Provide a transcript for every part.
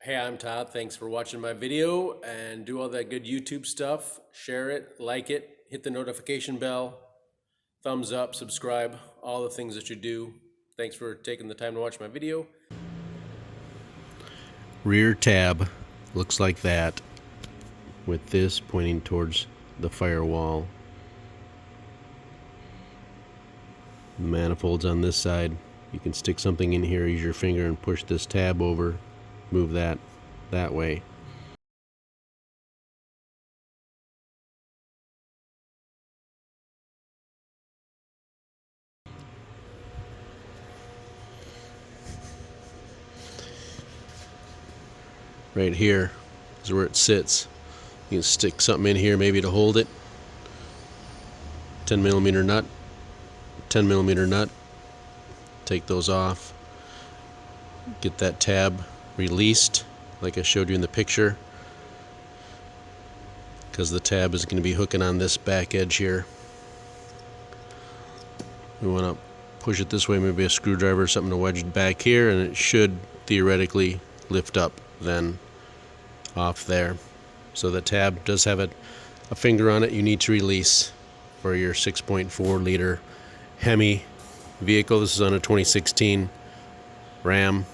Hey, I'm Todd. Thanks for watching my video, and do all that good YouTube stuff. Share it, like it, hit the notification bell, thumbs up, subscribe, all the things that you do. Thanks for taking the time to watch my video. Rear tab looks like that, with this pointing towards the firewall. The manifold's on this side. You can stick something in here, use your finger and push this tab over, move that way. Right here is where it sits. You can stick something in here maybe to hold it. 10mm nut, 10mm nut. Take those off. Get that tab released like I showed you in the picture, because the tab is going to be hooking on this back edge here. We want to push it this way, maybe a screwdriver or something to wedge it back here, and it should theoretically lift up then off there. So the tab does have a finger on it you need to release for your 6.4 liter Hemi vehicle. This is on a 2016 Ram.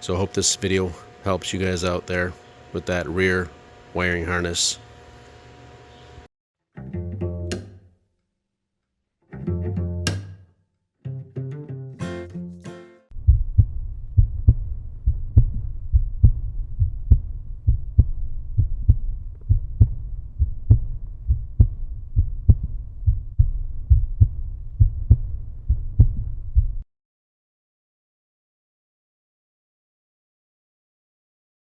So I hope this video helps you guys out there with that rear wiring harness.